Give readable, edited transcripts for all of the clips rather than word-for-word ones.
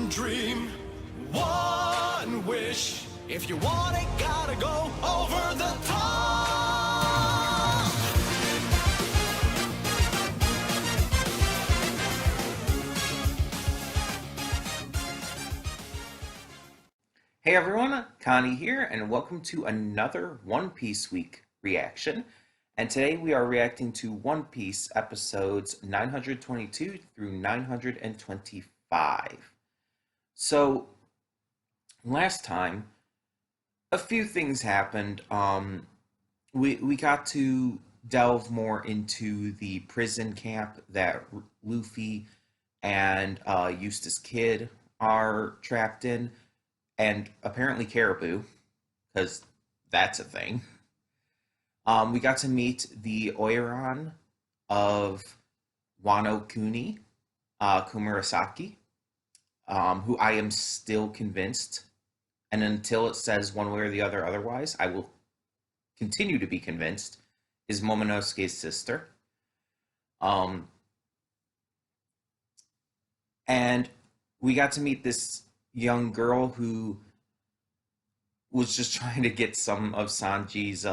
one dream, one wish. If you want it, gotta go over the top. Hey everyone, Connie here, and welcome to another One Piece Week reaction. And today we are reacting to One Piece episodes 922 through 925. So, last time, a few things happened. We got to delve more into the prison camp that Luffy and Eustace Kid are trapped in, and apparently Caribou, because that's a thing. We got to meet the Oiran of Wano Kuni, Kumurasaki, who I am still convinced, and until it says one way or the other otherwise, I will continue to be convinced, is Momonosuke's sister. And we got to meet this young girl who was just trying to get some of Sanji's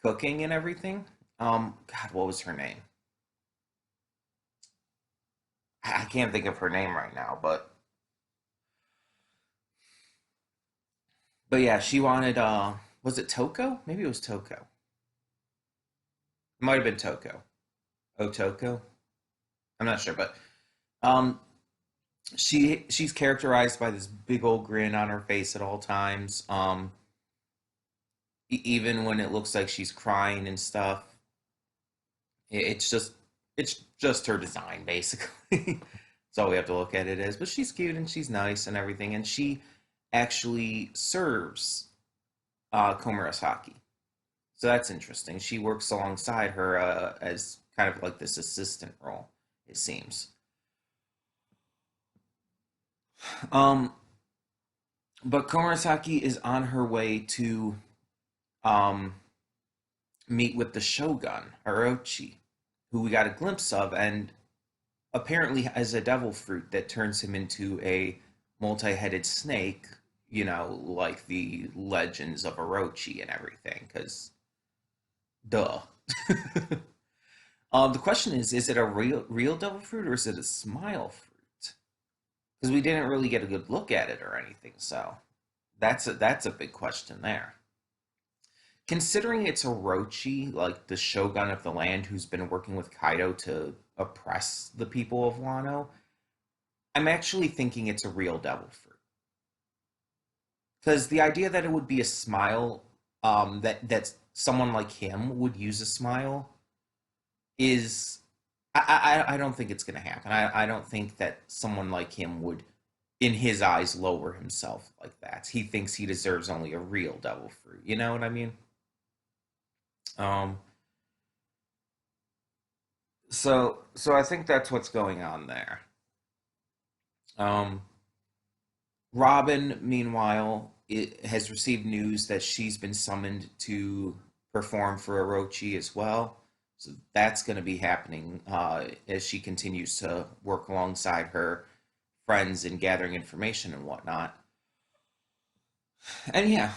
cooking and everything. God, what was her name? I can't think of her name right now, but yeah, she wanted was it Toko? Maybe it was Toko. It might have been Toko. Otoko? I'm not sure, but um she's characterized by this big old grin on her face at all times. Even when it looks like she's crying and stuff, it's just her design basically. That's all we have to look at it as. But she's cute and she's nice and everything, and she actually serves Komurasaki. So that's interesting. She works alongside her as kind of like this assistant role, it seems. Um, but Komurasaki is on her way to um, meet with the Shogun, Orochi, who we got a glimpse of, and apparently has a devil fruit that turns him into a multi-headed snake, like the legends of Orochi and everything, because duh. The question is it a real devil fruit or is it a smile fruit? Because we didn't really get a good look at it or anything, so that's a big question there. Considering it's Orochi, like the shogun of the land who's been working with Kaido to oppress the people of Wano, I'm actually thinking it's a real devil fruit. Because the idea that it would be a smile, that someone like him would use a smile is, I don't think it's going to happen. I don't think that someone like him would, in his eyes, lower himself like that. He thinks he deserves only a real devil fruit. You know what I mean? Um, so I think that's what's going on there. Um, Robin, meanwhile, has received news that she's been summoned to perform for Orochi as well. So that's going to be happening as she continues to work alongside her friends in gathering information and whatnot. And yeah,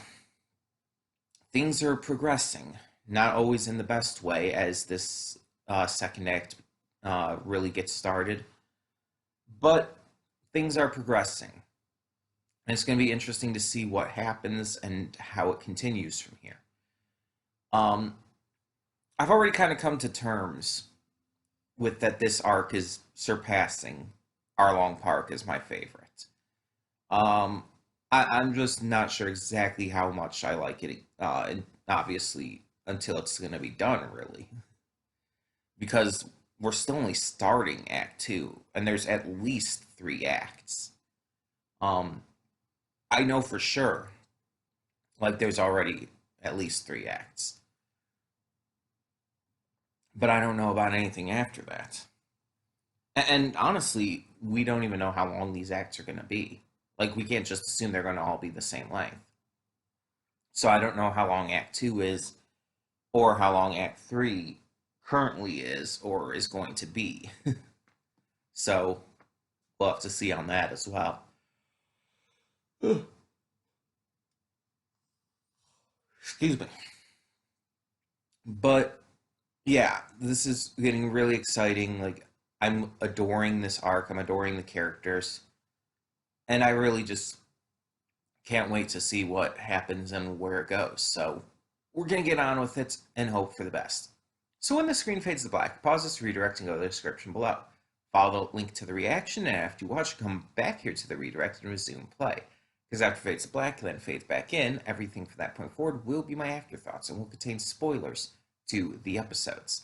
things are progressing. Not always in the best way as this second act really gets started, but things are progressing. And it's going to be interesting to see what happens and how it continues from here. Um, I've already kind of come to terms with that this arc is surpassing Arlong Park as my favorite. Um, I'm just not sure exactly how much I like it, and obviously until it's going to be done, really, because we're still only starting Act Two, and there's at least three acts. Um, I know for sure, like there's already at least three acts, but I don't know about anything after that. And honestly, we don't even know how long these acts are going to be. Like, we can't just assume they're going to all be the same length. So I don't know how long Act 2 is, or how long Act 3 currently is, or is going to be. So we'll have to see on that as well. Excuse me. But yeah, this is getting really exciting. Like, I'm adoring this arc. I'm adoring the characters, and I really just can't wait to see what happens and where it goes. So we're gonna get on with it and hope for the best. So when the screen fades to black, pause this redirect and go to the description below. Follow the link to the reaction, and after you watch, come back here to the redirect and resume play. Because after fades to black and then fades back in, everything from that point forward will be my afterthoughts and will contain spoilers to the episodes.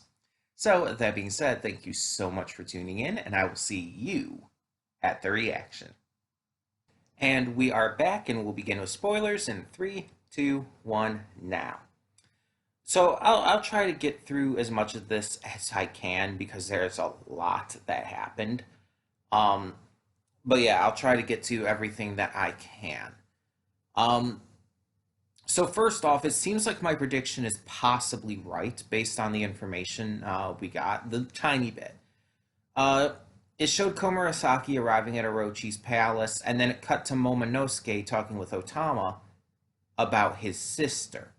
So, that being said, thank you so much for tuning in, and I will see you at the reaction. And we are back, and we'll begin with spoilers in 3, 2, 1, now. So I'll try to get through as much of this as I can because there's a lot that happened. Um, but yeah, I'll try to get to everything that I can. Um, so first off, it seems like my prediction is possibly right based on the information we got, the tiny bit. Uh, it showed Komurasaki arriving at Orochi's palace, and then it cut to Momonosuke talking with Otama about his sister.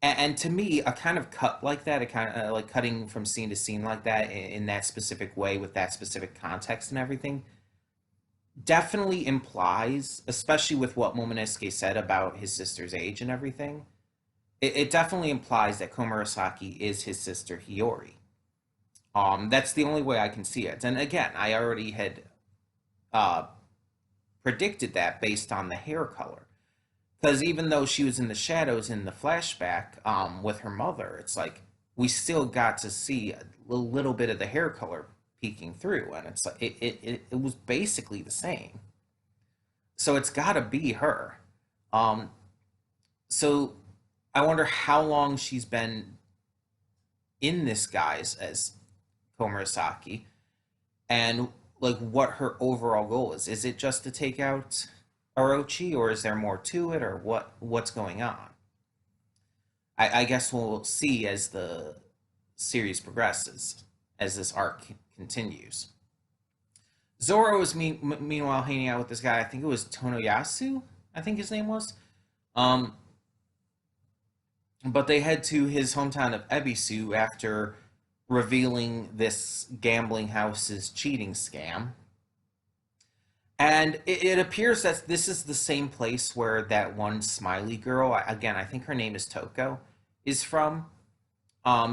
And to me, a kind of cut like that, a kind of like cutting from scene to scene like that in that specific way with that specific context and everything, definitely implies, especially with what Momonosuke said about his sister's age and everything, it definitely implies that Komurasaki is his sister Hiyori. That's the only way I can see it. And again, I already had uh, predicted that based on the hair color. Because even though she was in the shadows in the flashback with her mother, it's like we still got to see a little bit of the hair color peeking through, and it's like it was basically the same. So it's got to be her. Um, so I wonder how long she's been in this guise as Komurasaki, and like what her overall goal is. Is it just to take out Orochi, or is there more to it, or what's going on? I guess we'll see as the series progresses, as this arc continues. Zoro is meanwhile hanging out with this guy. I think it was Tonoyasu. I think his name was. Um, but they head to his hometown of Ebisu after revealing this gambling house's cheating scam. And it appears that this is the same place where that one smiley girl, again, I think her name is Toko, is from.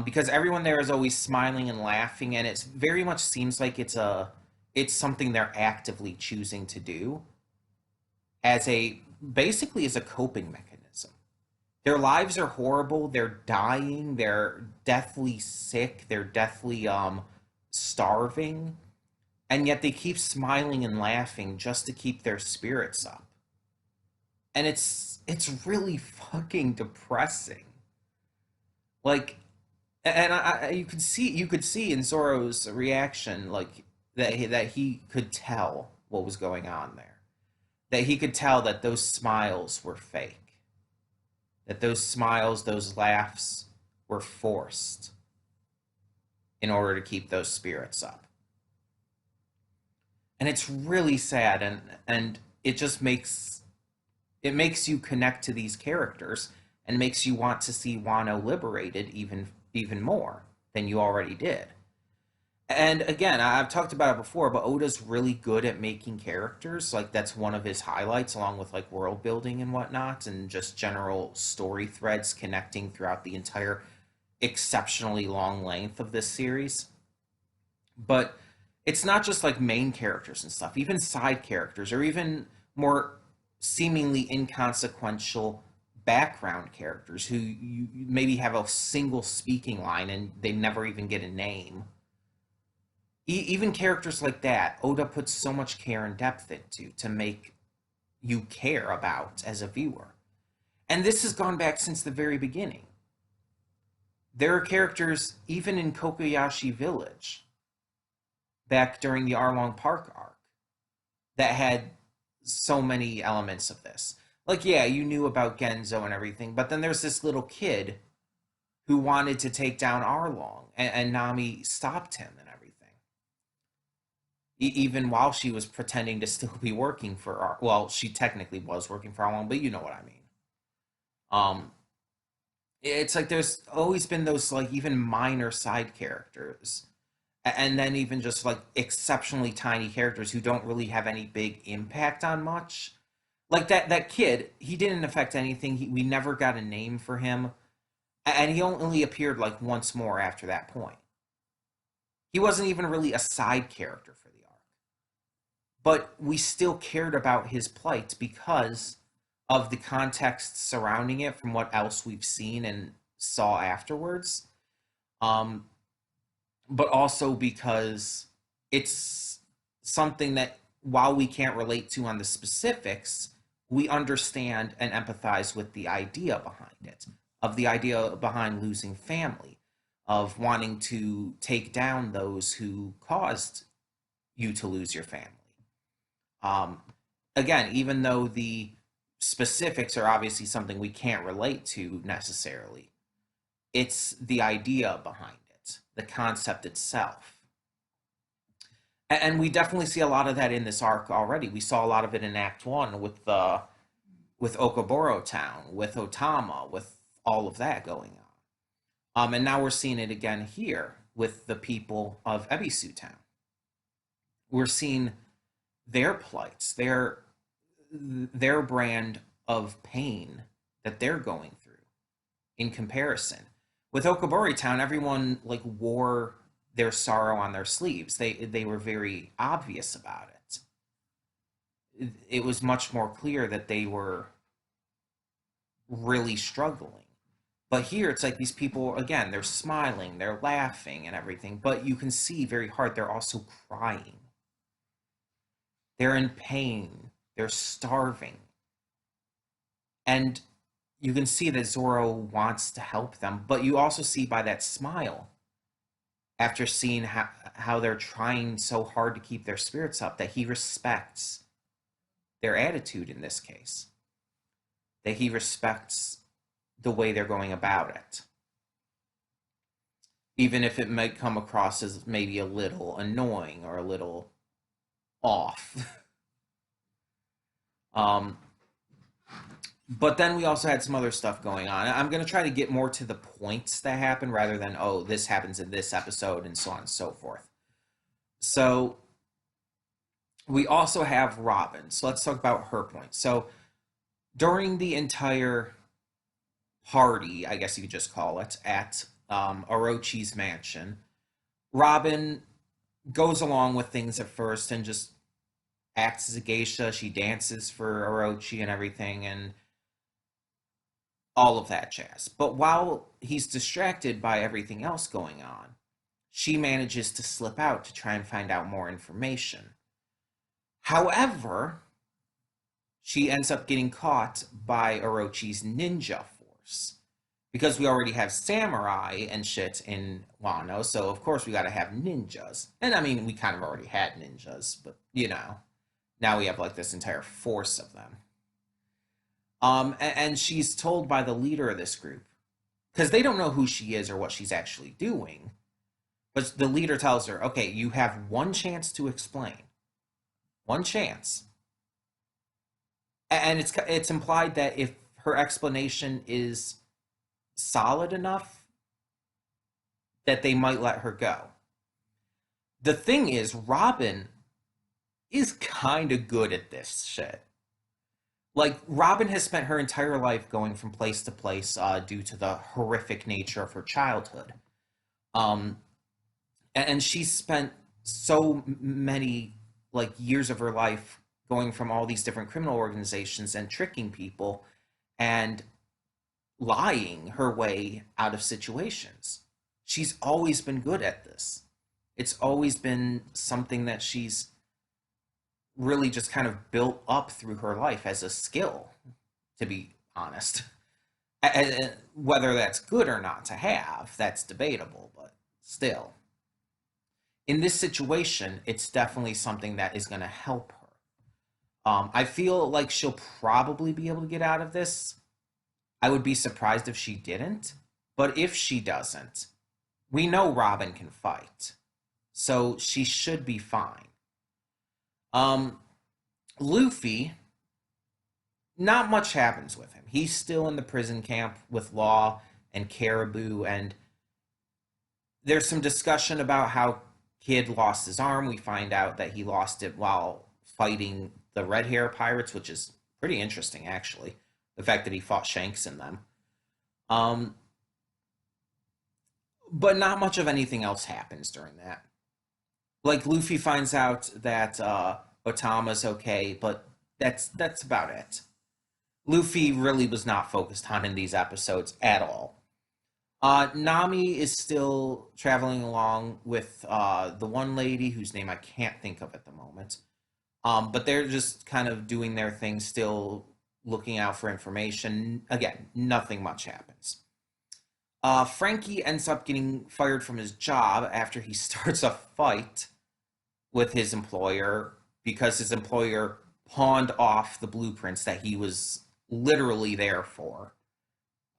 Because everyone there is always smiling and laughing, and it very much seems like it's something they're actively choosing to do as a basically as a coping mechanism. Their lives are horrible. They're dying. They're deathly sick. They're deathly starving, and yet they keep smiling and laughing just to keep their spirits up. And it's really fucking depressing. Like, and you could see in Zoro's reaction, like that he could tell what was going on there. That he could tell that those smiles were fake. That those smiles, those laughs were forced in order to keep those spirits up. And it's really sad, and it makes you connect to these characters and makes you want to see Wano liberated even more than you already did. And again, I've talked about it before, but Oda's really good at making characters. Like, that's one of his highlights, along with like world building and whatnot, and just general story threads connecting throughout the entire exceptionally long length of this series. But it's not just like main characters and stuff, even side characters, or even more seemingly inconsequential background characters who you maybe have a single speaking line and they never even get a name. Even characters like that, Oda puts so much care and depth into to make you care about as a viewer. And this has gone back since the very beginning. There are characters, even in Kokoyashi Village, back during the Arlong Park arc, that had so many elements of this. Like, yeah, you knew about Genzo and everything, but then there's this little kid who wanted to take down Arlong, and Nami stopped him and everything. even while she was pretending to still be working for well, she technically was working for Arlong, but you know what I mean. Um, it's like there's always been those like even minor side characters, and then even just like exceptionally tiny characters who don't really have any big impact on much. Like that kid, he didn't affect anything. We never got a name for him, and he only appeared like once more after that point. He wasn't even really a side character for the arc, but we still cared about his plight because of the context surrounding it from what else we've seen and saw afterwards. Um, but also because it's something that while we can't relate to on the specifics, we understand and empathize with the idea behind it, of the idea behind losing family, of wanting to take down those who caused you to lose your family. Um, Again, even though the specifics are obviously something we can't relate to necessarily, it's the idea behind it, the concept itself. And we definitely see a lot of that in this arc already. We saw a lot of it in Act One with Okoboro Town, with Otama, with all of that going on. And now we're seeing it again here with the people of Ebisu Town. We're seeing their plights, their brand of pain that they're going through in comparison. With Okobori Town, everyone like wore their sorrow on their sleeves. They were very obvious about it. Was much more clear that they were really struggling. But here it's like these people again, they're smiling, they're laughing and everything, but you can see very hard they're also crying. They're in pain, they're starving. And you can see that Zoro wants to help them, but you also see by that smile, after seeing how they're trying so hard to keep their spirits up, that he respects their attitude in this case, that he respects the way they're going about it. Even if it might come across as maybe a little annoying or a little off. um, but then we also had some other stuff going on. I'm going to try to get more to the points that happen rather than, oh, this happens in this episode and so on and so forth. So we also have Robin. So let's talk about her points. So during the entire party, I guess you could just call it, at Orochi's mansion, Robin goes along with things at first and just acts as a geisha. She dances for Orochi and everything and all of that jazz. But while he's distracted by everything else going on, she manages to slip out to try and find out more information. However, she ends up getting caught by Orochi's ninja force. Because we already have samurai and shit in Wano, so of course we gotta have ninjas. And I mean, we kind of already had ninjas, but you know, now we have like this entire force of them. And she's told by the leader of this group, because they don't know who she is or what she's actually doing, but the leader tells her, okay, you have one chance to explain. One chance. And it's implied that if her explanation is solid enough, that they might let her go. The thing is, Robin is kind of good at this shit. Like, Robin has spent her entire life going from place to place due to the horrific nature of her childhood. Um, and she's spent so many like years of her life going from all these different criminal organizations and tricking people and lying her way out of situations. She's always been good at this. It's always been something that she's really just kind of built up through her life as a skill, to be honest. And whether that's good or not to have, that's debatable, but still. In this situation, it's definitely something that is going to help her. I feel like she'll probably be able to get out of this. I would be surprised if she didn't, but if she doesn't, we know Robin can fight, so she should be fine. Um, Luffy, not much happens with him. He's still in the prison camp with Law and Caribou, and there's some discussion about how Kid lost his arm. We find out that he lost it while fighting the Red Hair Pirates, which is pretty interesting, actually. The fact that he fought Shanks in them. Um, but not much of anything else happens during that. Like Luffy finds out that Otama's okay, but that's about it. Luffy really was not focused on in these episodes at all. Nami is still traveling along with the one lady whose name I can't think of at the moment. But they're just kind of doing their thing, still looking out for information. Again, nothing much happens. Frankie ends up getting fired from his job after he starts a fight with his employer because his employer pawned off the blueprints that he was literally there for.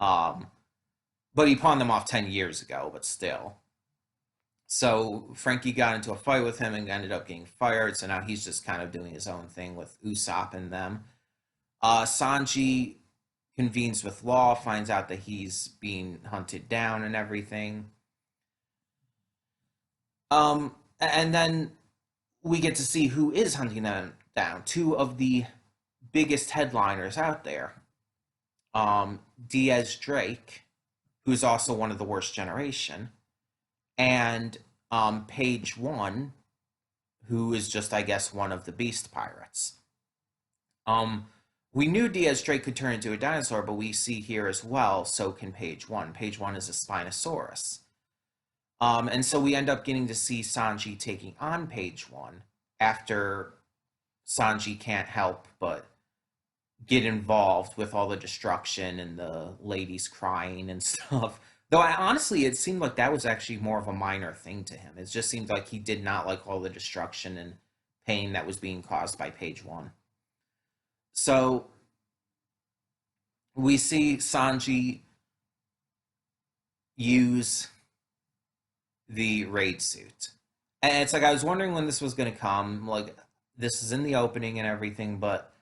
Um, but he pawned them off 10 years ago, but still. So Frankie got into a fight with him and ended up getting fired. So now he's just kind of doing his own thing with Usopp and them. Sanji convenes with Law, finds out that he's being hunted down and everything. And then we get to see who is hunting them down. Two of the biggest headliners out there. Diaz Drake, who's also one of the worst generation, and Page One, who is just, I guess, one of the beast pirates. We knew Diaz Drake could turn into a dinosaur, but we see here as well, so can Page One. Page One is a Spinosaurus. And so we end up getting to see Sanji taking on Page One after Sanji can't help but get involved with all the destruction and the ladies crying and stuff. Though honestly, it seemed like that was actually more of a minor thing to him. It just seemed like he did not like all the destruction and pain that was being caused by Page One. So we see Sanji use the raid suit. And it's like I was wondering when this was going to come. Like, this is in the opening and everything, but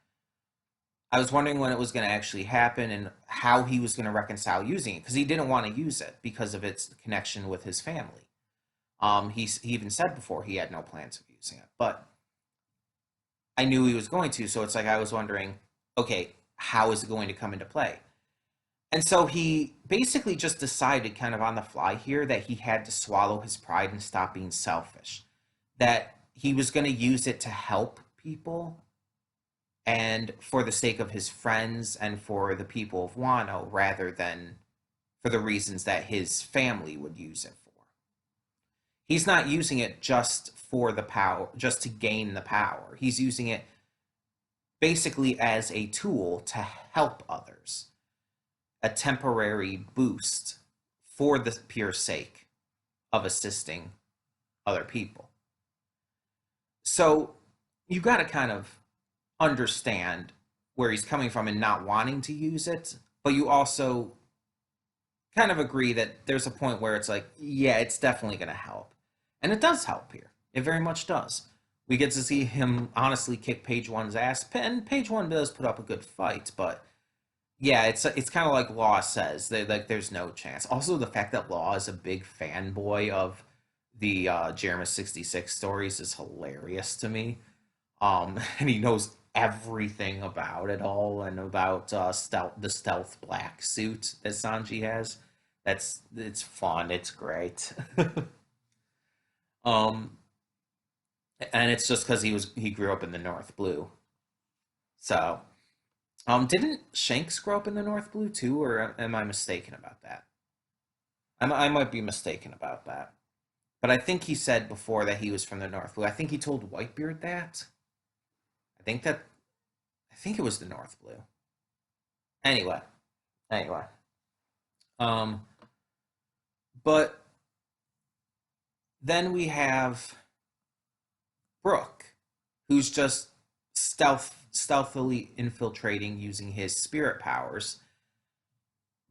I was wondering when it was going to actually happen and how he was going to reconcile using it, because he didn't want to use it because of its connection with his family. He even said before he had no plans of using it, but I knew he was going to, so it's like I was wondering, okay, how is it going to come into play? And so he basically just decided kind of on the fly here that he had to swallow his pride and stop being selfish. That he was going to use it to help people and for the sake of his friends and for the people of Wano rather than for the reasons that his family would use it for. He's not using it just for the power, just to gain the power. He's using it basically as a tool to help others. A temporary boost for the pure sake of assisting other people. So you got to kind of understand where he's coming from and not wanting to use it, but you also kind of agree that there's a point where it's like, yeah, it's definitely going to help. And it does help here. It very much does. We get to see him honestly kick Page One's ass, and Page One does put up a good fight, but yeah, it's kind of like Law says. Like, there's no chance. Also, the fact that Law is a big fanboy of the Jeremy 66 stories is hilarious to me. And he knows everything about it all and about the stealth black suit that Sanji has. It's fun. It's great. um, and it's just because he grew up in the North Blue. So. Didn't Shanks grow up in the North Blue too, or am I mistaken about that? I might be mistaken about that. But I think he said before that he was from the North Blue. I think he told Whitebeard that. I think that, I think it was the North Blue. Anyway, anyway. Um, but then we have Brooke, who's just stealthily infiltrating using his spirit powers.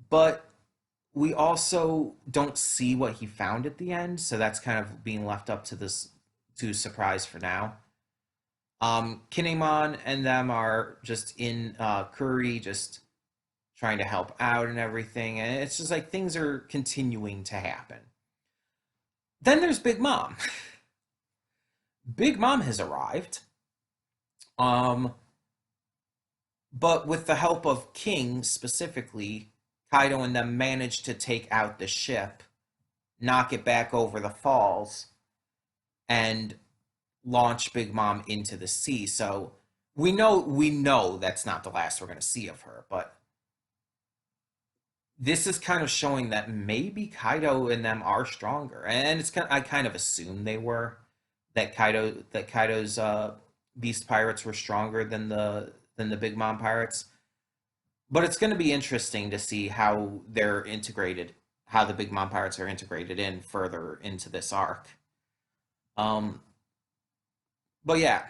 But we also don't see what he found at the end, so that's kind of being left up to surprise for now. Kinemon and them are just in Curry, just trying to help out and everything. And it's just like things are continuing to happen. Then there's Big Mom. Big Mom has arrived. Um, but with the help of King specifically, Kaido and them managed to take out the ship, knock it back over the falls, and launch Big Mom into the sea. So we know that's not the last we're going to see of her, but this is kind of showing that maybe Kaido and them are stronger, and I kind of assumed they were, Kaido's Beast Pirates were stronger than the Big Mom Pirates. But it's going to be interesting to see how they're integrated, how the Big Mom Pirates are integrated in further into this arc. Um, but yeah,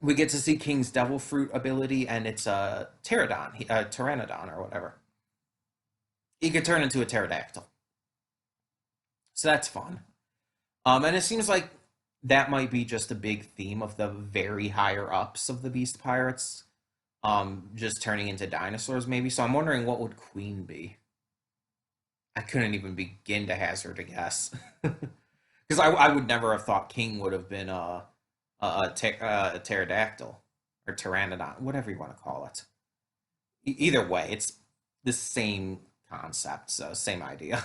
we get to see King's Devil Fruit ability, and it's a Pteranodon or whatever. He could turn into a pterodactyl, so that's fun. And it seems like that might be just a big theme of the very higher ups of the Beast Pirates, just turning into dinosaurs, maybe. So I'm wondering what would Queen be. I couldn't even begin to hazard a guess, because I would never have thought King would have been a pterodactyl or pteranodon, whatever you want to call it. Either way, it's the same concept, so same idea.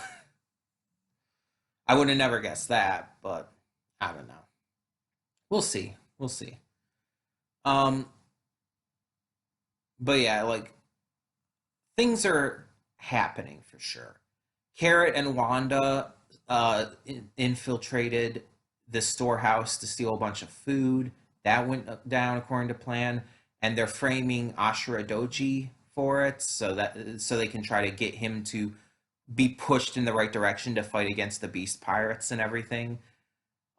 I would have never guessed that, but I don't know. We'll see. We'll see. Um, but yeah, like things are happening for sure. Carrot and Wanda infiltrated the storehouse to steal a bunch of food. That went down according to plan, and they're framing Ashura Doji for it, so they can try to get him to be pushed in the right direction to fight against the Beast Pirates and everything.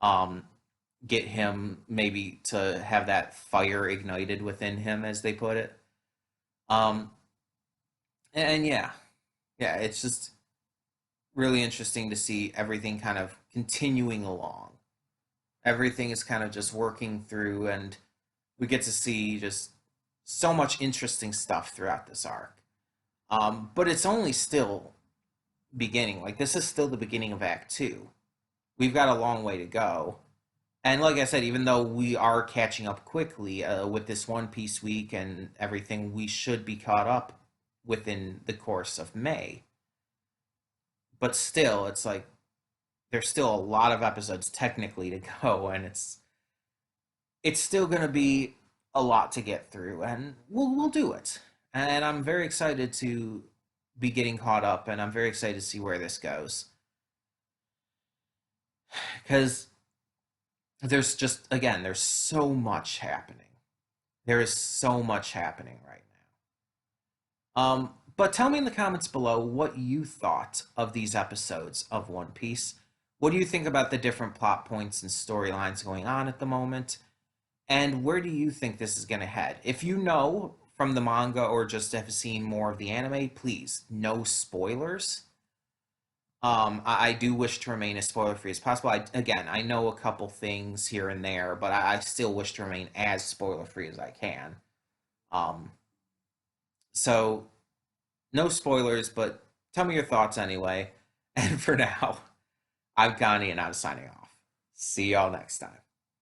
Um, get him maybe to have that fire ignited within him, as they put it. Um, and yeah, yeah, it's just really interesting to see everything kind of continuing along. Everything is kind of just working through, and we get to see just so much interesting stuff throughout this arc. But it's only still beginning. Like, this is still the beginning of Act 2. We've got a long way to go. And like I said, even though we are catching up quickly with this One Piece week and everything, we should be caught up within the course of May. But still, it's like there's still a lot of episodes technically to go, and it's still going to be a lot to get through, and we'll do it. And I'm very excited to be getting caught up, and I'm very excited to see where this goes, because there's so much happening. There is so much happening right now. But tell me in the comments below what you thought of these episodes of One Piece. What do you think about the different plot points and storylines going on at the moment? And where do you think this is going to head? If you know from the manga or just have seen more of the anime, please, no spoilers. I do wish to remain as spoiler free as possible. I know a couple things here and there, but I still wish to remain as spoiler free as I can. Um, so no spoilers, but tell me your thoughts anyway. And for now, I'm Connie, and I'm signing off. See y'all next time.